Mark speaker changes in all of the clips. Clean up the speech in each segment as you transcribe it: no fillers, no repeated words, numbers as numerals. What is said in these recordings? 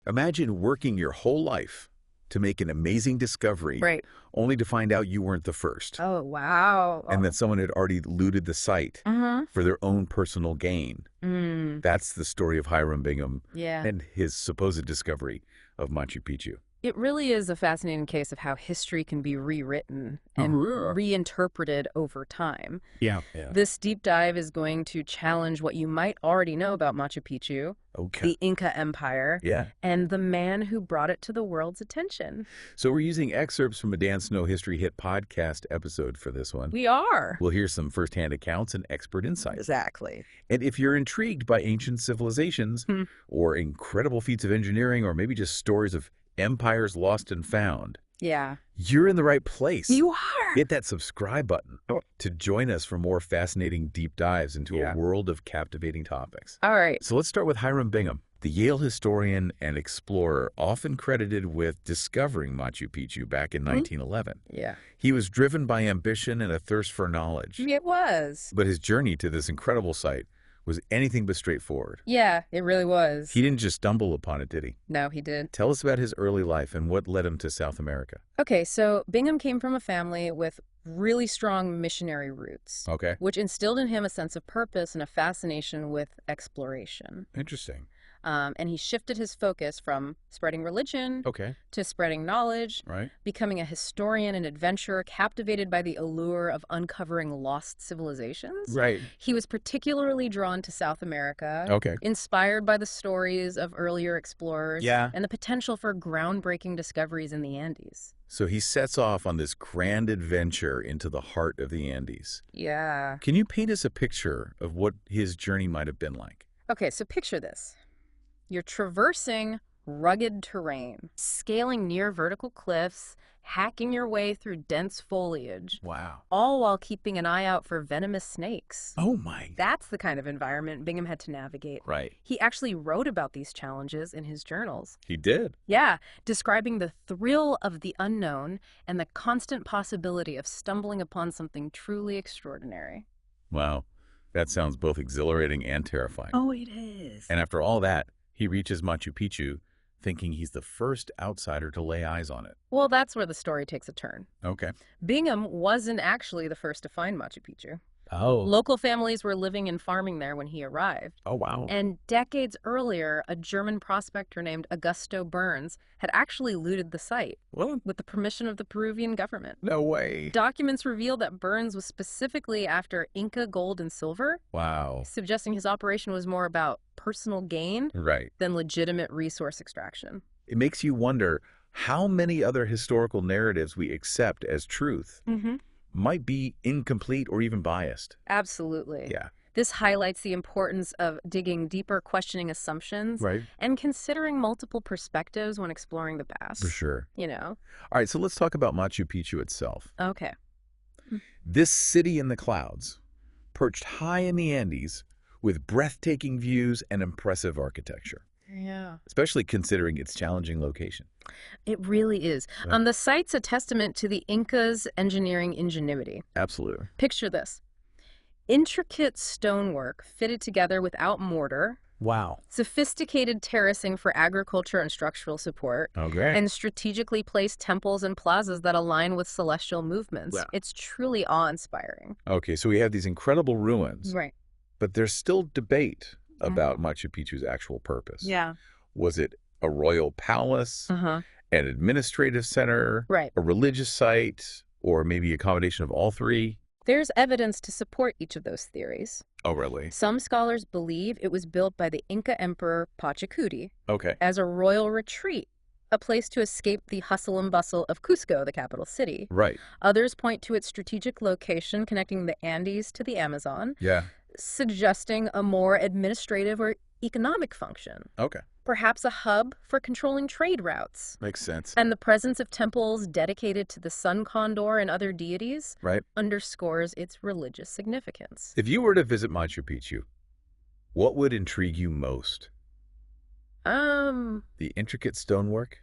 Speaker 1: Imagine working your whole life to make an amazing discovery,
Speaker 2: Right.
Speaker 1: only to find out you weren't the first,
Speaker 2: Oh, wow.
Speaker 1: and that someone had already looted the site
Speaker 2: Mm-hmm.
Speaker 1: for their own personal gain.
Speaker 2: Mm,
Speaker 1: That's the story of Hiram Bingham
Speaker 2: yeah.
Speaker 1: and his supposed discovery of Machu Picchu.
Speaker 2: It really is a fascinating case of how history can be rewritten and reinterpreted over time.
Speaker 1: Yeah.
Speaker 2: This deep dive is going to challenge what you might already know about Machu Picchu,
Speaker 1: Okay.
Speaker 2: the Inca Empire,
Speaker 1: Yeah.
Speaker 2: and the man who brought it to the world's attention.
Speaker 1: So we're using excerpts from a Dan Snow History Hit podcast episode for this one.
Speaker 2: We are.
Speaker 1: We'll hear some firsthand accounts and expert insights.
Speaker 2: Exactly.
Speaker 1: And if you're intrigued by ancient civilizations or incredible feats of engineering or maybe just stories of empires lost and found,
Speaker 2: Yeah.
Speaker 1: you're in the right place.
Speaker 2: You are.
Speaker 1: Hit that subscribe button to join us for more fascinating deep dives into a world of captivating topics.
Speaker 2: All right.
Speaker 1: So let's start with Hiram Bingham, the Yale historian and explorer often credited with discovering Machu Picchu back in 1911.
Speaker 2: Yeah.
Speaker 1: He was driven by ambition and a thirst for knowledge.
Speaker 2: It was.
Speaker 1: But his journey to this incredible site was anything but straightforward.
Speaker 2: Yeah, it really was.
Speaker 1: He didn't just stumble upon it, did he?
Speaker 2: No, he did.
Speaker 1: Tell us about his early life and what led him to South America.
Speaker 2: Okay, so Bingham came from a family with really strong missionary roots,
Speaker 1: Okay.
Speaker 2: which instilled in him a sense of purpose and a fascination with exploration.
Speaker 1: Interesting.
Speaker 2: And he shifted his focus from spreading religion
Speaker 1: Okay.
Speaker 2: to spreading knowledge,
Speaker 1: Right.
Speaker 2: becoming a historian and adventurer, captivated by the allure of uncovering lost civilizations.
Speaker 1: Right.
Speaker 2: He was particularly drawn to South America,
Speaker 1: Okay.
Speaker 2: inspired by the stories of earlier explorers
Speaker 1: Yeah.
Speaker 2: and the potential for groundbreaking discoveries in the Andes.
Speaker 1: So he sets off on this grand adventure into the heart of the Andes.
Speaker 2: Yeah.
Speaker 1: Can you paint us a picture of what his journey might have been like?
Speaker 2: Okay, so picture this. You're traversing rugged terrain, scaling near vertical cliffs, hacking your way through dense foliage,
Speaker 1: Wow.
Speaker 2: all while keeping an eye out for venomous snakes.
Speaker 1: Oh my.
Speaker 2: That's the kind of environment Bingham had to navigate.
Speaker 1: Right.
Speaker 2: He actually wrote about these challenges in his journals.
Speaker 1: He did.
Speaker 2: Yeah, describing the thrill of the unknown and the constant possibility of stumbling upon something truly extraordinary.
Speaker 1: Wow. That sounds both exhilarating and terrifying.
Speaker 2: Oh, it is.
Speaker 1: And after all that, he reaches Machu Picchu thinking he's the first outsider to lay eyes on it.
Speaker 2: Well, that's where the story takes a turn.
Speaker 1: Okay.
Speaker 2: Bingham wasn't actually the first to find Machu Picchu.
Speaker 1: Oh.
Speaker 2: Local families were living and farming there when he arrived.
Speaker 1: Oh, wow.
Speaker 2: And decades earlier, a German prospector named Augusto Burns had actually looted the site
Speaker 1: Well,
Speaker 2: with the permission of the Peruvian government.
Speaker 1: no way.
Speaker 2: Documents reveal that Burns was specifically after Inca gold and silver,
Speaker 1: Wow.
Speaker 2: suggesting his operation was more about personal gain
Speaker 1: Right.
Speaker 2: than legitimate resource extraction.
Speaker 1: It makes you wonder how many other historical narratives we accept as truth might be incomplete or even biased.
Speaker 2: Absolutely.
Speaker 1: Yeah.
Speaker 2: This highlights the importance of digging deeper, questioning assumptions,
Speaker 1: Right.
Speaker 2: and considering multiple perspectives when exploring the past.
Speaker 1: For sure.
Speaker 2: You know?
Speaker 1: All right, so let's talk about Machu Picchu itself.
Speaker 2: Okay.
Speaker 1: This city in the clouds, perched high in the Andes with breathtaking views and impressive architecture,
Speaker 2: Yeah.
Speaker 1: especially considering its challenging location.
Speaker 2: It really is.
Speaker 1: Yeah.
Speaker 2: The site's a testament to the Incas' engineering ingenuity.
Speaker 1: Absolutely.
Speaker 2: Picture this. Intricate stonework fitted together without mortar,
Speaker 1: Wow.
Speaker 2: sophisticated terracing for agriculture and structural support,
Speaker 1: Okay.
Speaker 2: and strategically placed temples and plazas that align with celestial movements.
Speaker 1: Wow.
Speaker 2: It's truly awe-inspiring.
Speaker 1: Okay, so we have these incredible ruins,
Speaker 2: Right.
Speaker 1: but there's still debate about Machu Picchu's actual purpose.
Speaker 2: Yeah.
Speaker 1: Was it a royal palace,
Speaker 2: Uh-huh.
Speaker 1: an administrative center,
Speaker 2: Right.
Speaker 1: a religious site, or maybe a combination of all three?
Speaker 2: There's evidence to support each of those theories.
Speaker 1: Oh, really?
Speaker 2: Some scholars believe it was built by the Inca Emperor Pachacuti
Speaker 1: Okay.
Speaker 2: as a royal retreat, a place to escape the hustle and bustle of Cusco, the capital city.
Speaker 1: Right.
Speaker 2: Others point to its strategic location connecting the Andes to the Amazon,
Speaker 1: Yeah.
Speaker 2: suggesting a more administrative or economic function,
Speaker 1: Okay.
Speaker 2: perhaps a hub for controlling trade routes.
Speaker 1: Makes sense.
Speaker 2: And the presence of temples dedicated to the sun condor and other deities
Speaker 1: Right.
Speaker 2: underscores its religious significance.
Speaker 1: If you were to visit Machu Picchu, what would intrigue you most? The intricate stonework,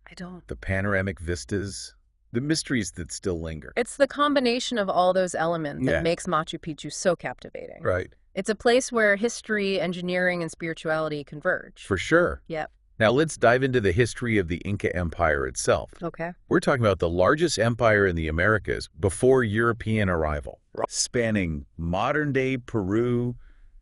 Speaker 2: I don't.
Speaker 1: the panoramic vistas, the mysteries that still linger.
Speaker 2: It's the combination of all those elements
Speaker 1: Yeah.
Speaker 2: that makes Machu Picchu so captivating.
Speaker 1: Right.
Speaker 2: It's a place where history, engineering, and spirituality converge.
Speaker 1: For sure.
Speaker 2: Yep.
Speaker 1: Now let's dive into the history of the Inca Empire itself.
Speaker 2: Okay.
Speaker 1: We're talking about the largest empire in the Americas before European arrival,
Speaker 2: Right.
Speaker 1: spanning modern-day Peru,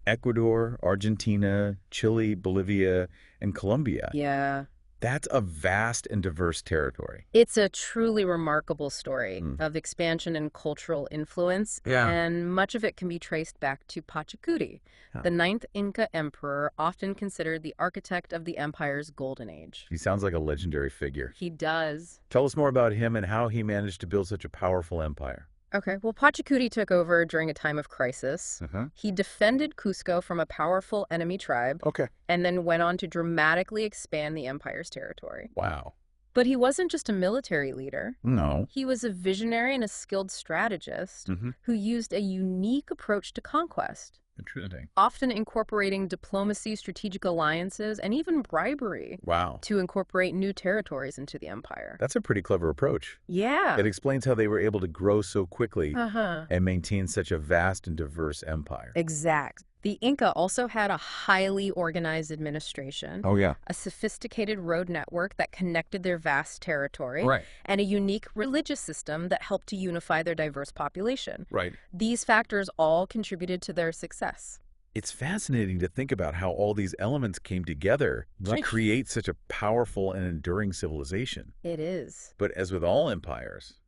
Speaker 1: Ecuador, Argentina, Chile, Bolivia, and Colombia.
Speaker 2: Yeah.
Speaker 1: That's a vast and diverse territory.
Speaker 2: It's a truly remarkable story
Speaker 1: Mm.
Speaker 2: of expansion and cultural influence,
Speaker 1: Yeah.
Speaker 2: and much of it can be traced back to Pachacuti,
Speaker 1: Huh.
Speaker 2: the ninth Inca emperor, often considered the architect of the empire's golden age.
Speaker 1: He sounds like a legendary figure.
Speaker 2: He does.
Speaker 1: Tell us more about him and how he managed to build such a powerful empire.
Speaker 2: Okay, well, Pachacuti took over during a time of crisis.
Speaker 1: Uh-huh.
Speaker 2: He defended Cusco from a powerful enemy tribe
Speaker 1: Okay.
Speaker 2: and then went on to dramatically expand the empire's territory.
Speaker 1: Wow.
Speaker 2: But he wasn't just a military leader.
Speaker 1: No.
Speaker 2: He was a visionary and a skilled strategist
Speaker 1: Mm-hmm.
Speaker 2: who used a unique approach to conquest,
Speaker 1: Interesting.
Speaker 2: often incorporating diplomacy, strategic alliances, and even bribery
Speaker 1: Wow.
Speaker 2: to incorporate new territories into the empire.
Speaker 1: That's a pretty clever approach.
Speaker 2: Yeah.
Speaker 1: It explains how they were able to grow so quickly
Speaker 2: Uh-huh.
Speaker 1: and maintain such a vast and diverse empire.
Speaker 2: Exact. The Inca also had a highly organized administration,
Speaker 1: Oh, yeah.
Speaker 2: a sophisticated road network that connected their vast territory,
Speaker 1: Right.
Speaker 2: and a unique religious system that helped to unify their diverse population.
Speaker 1: Right.
Speaker 2: These factors all contributed to their success.
Speaker 1: It's fascinating to think about how all these elements came together to
Speaker 2: Right.
Speaker 1: create such a powerful and enduring civilization.
Speaker 2: It is.
Speaker 1: But as with all empires,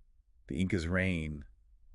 Speaker 1: the Incas' reign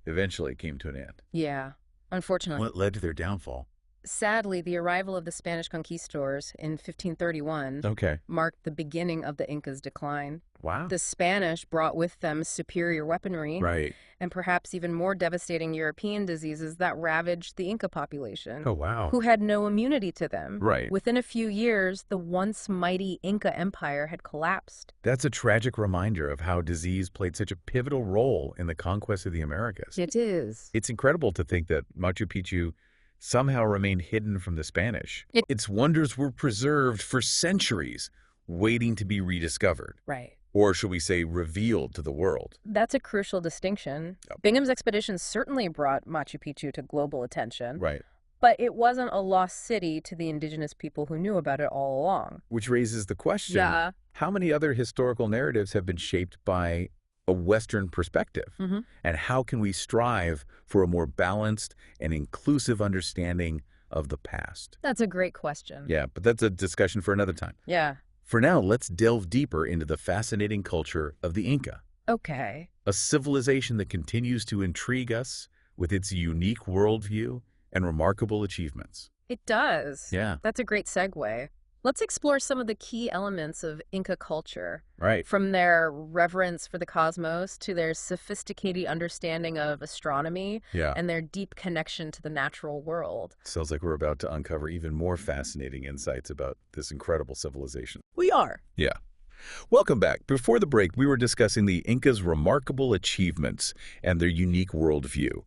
Speaker 1: eventually came to an end.
Speaker 2: Yeah, unfortunately.
Speaker 1: What led to their downfall?
Speaker 2: Sadly, the arrival of the Spanish conquistadors in 1531
Speaker 1: Okay.
Speaker 2: marked the beginning of the Incas' decline.
Speaker 1: Wow.
Speaker 2: The Spanish brought with them superior weaponry
Speaker 1: Right.
Speaker 2: and perhaps even more devastating European diseases that ravaged the Inca population,
Speaker 1: Oh, wow.
Speaker 2: who had no immunity to them.
Speaker 1: Right.
Speaker 2: Within a few years, the once mighty Inca Empire had collapsed.
Speaker 1: That's a tragic reminder of how disease played such a pivotal role in the conquest of the Americas.
Speaker 2: It is.
Speaker 1: It's incredible to think that Machu Picchu somehow remained hidden from the Spanish. Its wonders were preserved for centuries, waiting to be rediscovered.
Speaker 2: Right.
Speaker 1: Or should we say revealed to the world?
Speaker 2: That's a crucial distinction.
Speaker 1: Yep.
Speaker 2: Bingham's expedition certainly brought Machu Picchu to global attention,
Speaker 1: Right.
Speaker 2: but it wasn't a lost city to the indigenous people who knew about it all along.
Speaker 1: Which raises the question,
Speaker 2: Yeah.
Speaker 1: how many other historical narratives have been shaped by a Western perspective?
Speaker 2: Mhm.
Speaker 1: And how can we strive for a more balanced and inclusive understanding of the past?
Speaker 2: That's a great question.
Speaker 1: Yeah, but that's a discussion for another time.
Speaker 2: Yeah.
Speaker 1: For now, let's delve deeper into the fascinating culture of the Inca,
Speaker 2: Okay.
Speaker 1: a civilization that continues to intrigue us with its unique worldview and remarkable achievements.
Speaker 2: It does.
Speaker 1: Yeah.
Speaker 2: That's a great segue. Let's explore some of the key elements of Inca culture,
Speaker 1: Right.
Speaker 2: from their reverence for the cosmos to their sophisticated understanding of astronomy
Speaker 1: Yeah.
Speaker 2: and their deep connection to the natural world.
Speaker 1: Sounds like we're about to uncover even more fascinating insights about this incredible civilization.
Speaker 2: We are.
Speaker 1: Yeah. Welcome back. Before the break, we were discussing the Incas' remarkable achievements and their unique worldview.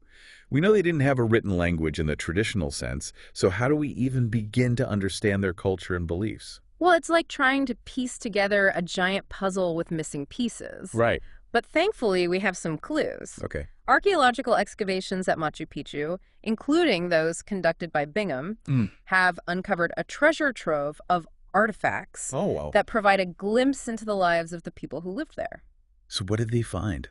Speaker 1: We know they didn't have a written language in the traditional sense, so how do we even begin to understand their culture and beliefs?
Speaker 2: Well, it's like trying to piece together a giant puzzle with missing pieces.
Speaker 1: Right.
Speaker 2: But thankfully, we have some clues.
Speaker 1: Okay.
Speaker 2: Archaeological excavations at Machu Picchu, including those conducted by Bingham, have uncovered a treasure trove of artifacts
Speaker 1: Oh, wow.
Speaker 2: that provide a glimpse into the lives of the people who lived there.
Speaker 1: So what did they find?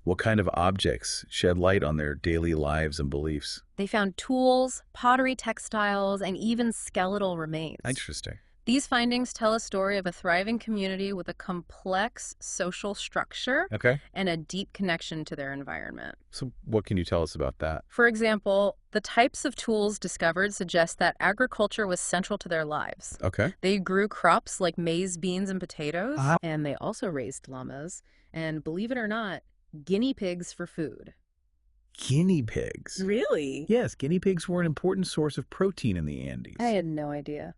Speaker 1: What kind of objects shed light on their daily lives and beliefs?
Speaker 2: They found tools, pottery, textiles, and even skeletal remains.
Speaker 1: Interesting.
Speaker 2: These findings tell a story of a thriving community with a complex social structure
Speaker 1: Okay.
Speaker 2: and a deep connection to their environment.
Speaker 1: So what can you tell us about that?
Speaker 2: For example, the types of tools discovered suggest that agriculture was central to their lives.
Speaker 1: Okay.
Speaker 2: They grew crops like maize, beans, and potatoes,
Speaker 1: Ah.
Speaker 2: and they also raised llamas, and believe it or not, guinea pigs for food.
Speaker 1: Guinea pigs.
Speaker 2: Really?
Speaker 1: Yes, guinea pigs were an important source of protein in the Andes.
Speaker 2: I had no idea.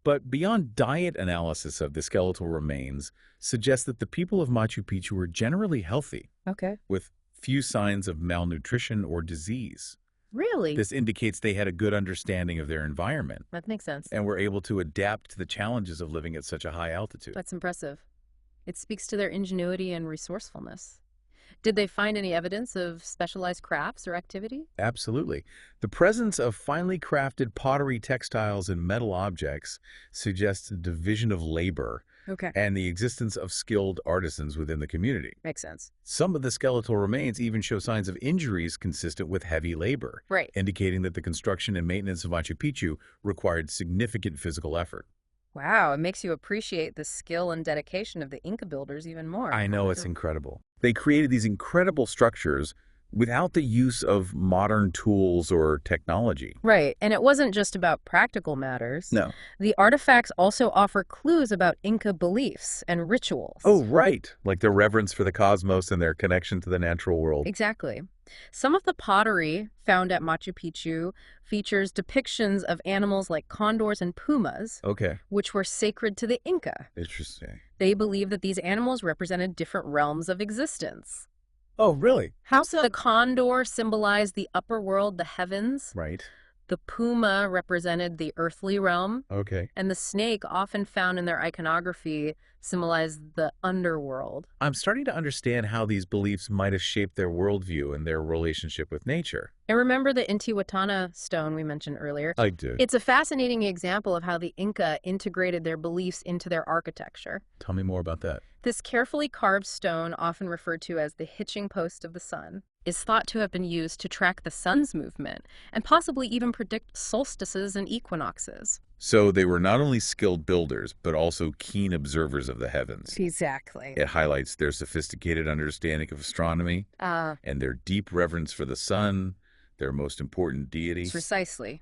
Speaker 1: But beyond diet analysis of the skeletal remains suggests that the people of Machu Picchu were generally healthy,
Speaker 2: Okay.
Speaker 1: with few signs of malnutrition or disease.
Speaker 2: Really?
Speaker 1: This indicates they had a good understanding of their environment
Speaker 2: That makes sense.
Speaker 1: and were able to adapt to the challenges of living at such a high altitude.
Speaker 2: That's impressive. It speaks to their ingenuity and resourcefulness. Did they find any evidence of specialized crafts or activity?
Speaker 1: Absolutely. The presence of finely crafted pottery, textiles, and metal objects suggests a division of labor
Speaker 2: Okay.
Speaker 1: and the existence of skilled artisans within the community.
Speaker 2: Makes sense.
Speaker 1: Some of the skeletal remains even show signs of injuries consistent with heavy labor,
Speaker 2: Right.
Speaker 1: indicating that the construction and maintenance of Machu Picchu required significant physical effort.
Speaker 2: Wow, it makes you appreciate the skill and dedication of the Inca builders even more.
Speaker 1: I know, it's incredible. They created these incredible structures without the use of modern tools or technology.
Speaker 2: Right, and it wasn't just about practical matters.
Speaker 1: No.
Speaker 2: The artifacts also offer clues about Inca beliefs and rituals.
Speaker 1: Oh, right. Like their reverence for the cosmos and their connection to the natural world.
Speaker 2: Exactly. Some of the pottery found at Machu Picchu features depictions of animals like condors and pumas,
Speaker 1: Okay.
Speaker 2: which were sacred to the Inca.
Speaker 1: Interesting.
Speaker 2: They believed that these animals represented different realms of existence.
Speaker 1: Oh, really?
Speaker 2: How so? The condor symbolized the upper world, the heavens.
Speaker 1: Right.
Speaker 2: The puma represented the earthly realm.
Speaker 1: Okay.
Speaker 2: And the snake, often found in their iconography, symbolized the underworld.
Speaker 1: I'm starting to understand how these beliefs might have shaped their worldview and their relationship with nature.
Speaker 2: And remember the Intihuatana stone we mentioned earlier?
Speaker 1: I do.
Speaker 2: It's a fascinating example of how the Inca integrated their beliefs into their architecture.
Speaker 1: Tell me more about that.
Speaker 2: This carefully carved stone, often referred to as the hitching post of the sun, is thought to have been used to track the sun's movement and possibly even predict solstices and equinoxes.
Speaker 1: So they were not only skilled builders, but also keen observers of the heavens.
Speaker 2: Exactly.
Speaker 1: It highlights their sophisticated understanding of astronomy and their deep reverence for the sun, their most important deity.
Speaker 2: Precisely.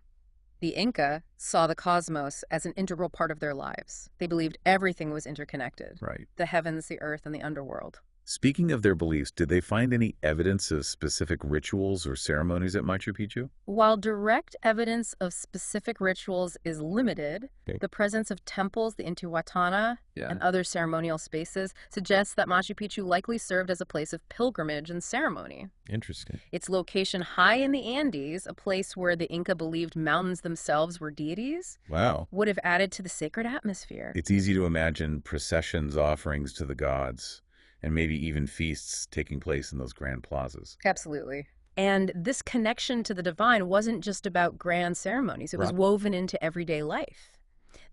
Speaker 2: The Inca saw the cosmos as an integral part of their lives. They believed everything was interconnected.
Speaker 1: Right.
Speaker 2: The heavens, the earth, and the underworld.
Speaker 1: Speaking of their beliefs, did they find any evidence of specific rituals or ceremonies at Machu Picchu?
Speaker 2: While direct evidence of specific rituals is limited,
Speaker 1: Okay.
Speaker 2: the presence of temples, the Intihuatana, and other ceremonial spaces suggests that Machu Picchu likely served as a place of pilgrimage and ceremony.
Speaker 1: Interesting.
Speaker 2: Its location high in the Andes, a place where the Inca believed mountains themselves were deities,
Speaker 1: Wow.
Speaker 2: would have added to the sacred atmosphere.
Speaker 1: It's easy to imagine processions, offerings to the gods, and maybe even feasts taking place in those grand plazas.
Speaker 2: Absolutely. And this connection to the divine wasn't just about grand ceremonies. It was
Speaker 1: Right.
Speaker 2: woven into everyday life.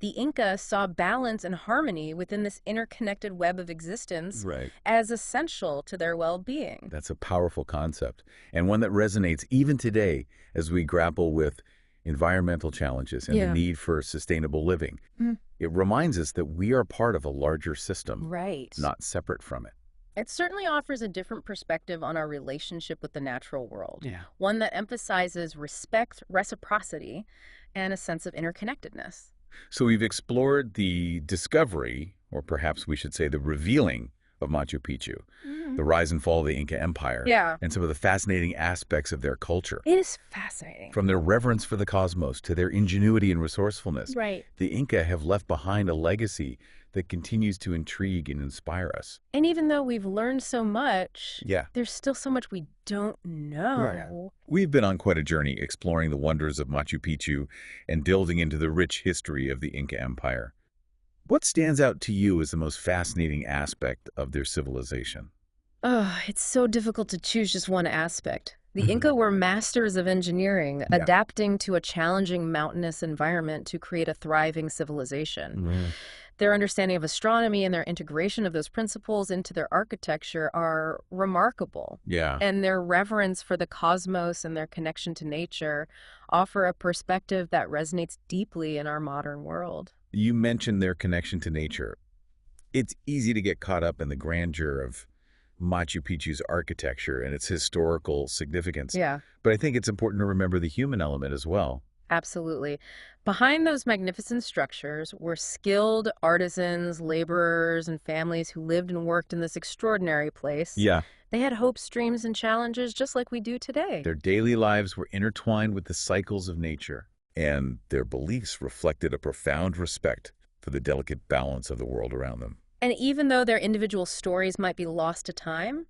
Speaker 2: The Inca saw balance and harmony within this interconnected web of existence
Speaker 1: Right.
Speaker 2: as essential to their well-being.
Speaker 1: That's a powerful concept, and one that resonates even today as we grapple with environmental challenges and the need for sustainable living. It reminds us that we are part of a larger system,
Speaker 2: Right.
Speaker 1: not separate from it.
Speaker 2: It certainly offers a different perspective on our relationship with the natural world.
Speaker 1: Yeah.
Speaker 2: One that emphasizes respect, reciprocity, and a sense of interconnectedness.
Speaker 1: So we've explored the discovery, or perhaps we should say the revealing, of Machu Picchu, the rise and fall of the Inca Empire,
Speaker 2: Yeah.
Speaker 1: and some of the fascinating aspects of their culture.
Speaker 2: It is fascinating.
Speaker 1: From their reverence for the cosmos to their ingenuity and resourcefulness,
Speaker 2: Right.
Speaker 1: the Inca have left behind a legacy that continues to intrigue and inspire us.
Speaker 2: And even though we've learned so much,
Speaker 1: Yeah.
Speaker 2: there's still so much we don't know.
Speaker 1: Right. We've been on quite a journey exploring the wonders of Machu Picchu and delving into the rich history of the Inca Empire. What stands out to you as the most fascinating aspect of their civilization?
Speaker 2: Oh, it's so difficult to choose just one aspect. The Inca were masters of engineering, adapting to a challenging mountainous environment to create a thriving civilization. Their understanding of astronomy and their integration of those principles into their architecture are remarkable.
Speaker 1: Yeah.
Speaker 2: And their reverence for the cosmos and their connection to nature offer a perspective that resonates deeply in our modern world.
Speaker 1: You mentioned their connection to nature. It's easy to get caught up in the grandeur of Machu Picchu's architecture and its historical significance.
Speaker 2: Yeah.
Speaker 1: But I think it's important to remember the human element as well.
Speaker 2: Absolutely. Behind those magnificent structures were skilled artisans, laborers, and families who lived and worked in this extraordinary place.
Speaker 1: Yeah.
Speaker 2: They had hopes, dreams, and challenges just like we do today.
Speaker 1: Their daily lives were intertwined with the cycles of nature, and their beliefs reflected a profound respect for the delicate balance of the world around them.
Speaker 2: And even though their individual stories might be lost to time,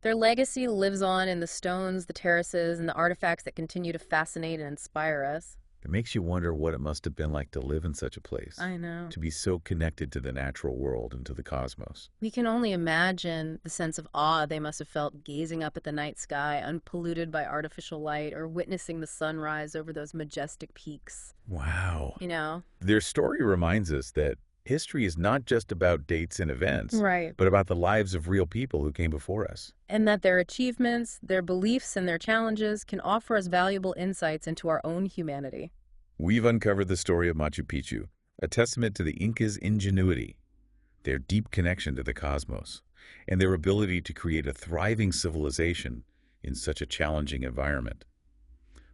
Speaker 2: their legacy lives on in the stones, the terraces, and the artifacts that continue to fascinate and inspire us.
Speaker 1: It makes you wonder what it must have been like to live in such a place,
Speaker 2: I know.
Speaker 1: to be so connected to the natural world and to the cosmos.
Speaker 2: We can only imagine the sense of awe they must have felt gazing up at the night sky, unpolluted by artificial light, or witnessing the sunrise over those majestic peaks.
Speaker 1: Wow.
Speaker 2: You know?
Speaker 1: Their story reminds us that history is not just about dates and events,
Speaker 2: Right.
Speaker 1: but about the lives of real people who came before us.
Speaker 2: And that their achievements, their beliefs, and their challenges can offer us valuable insights into our own humanity.
Speaker 1: We've uncovered the story of Machu Picchu, a testament to the Incas' ingenuity, their deep connection to the cosmos, and their ability to create a thriving civilization in such a challenging environment.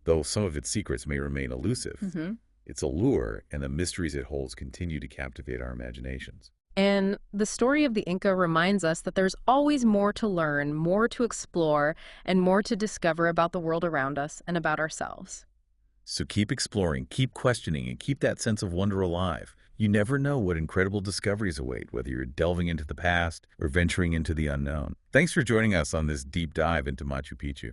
Speaker 1: Though some of its secrets may remain elusive, its allure and the mysteries it holds continue to captivate our imaginations.
Speaker 2: And the story of the Inca reminds us that there's always more to learn, more to explore, and more to discover about the world around us and about ourselves.
Speaker 1: So keep exploring, keep questioning, and keep that sense of wonder alive. You never know what incredible discoveries await, whether you're delving into the past or venturing into the unknown. Thanks for joining us on this deep dive into Machu Picchu.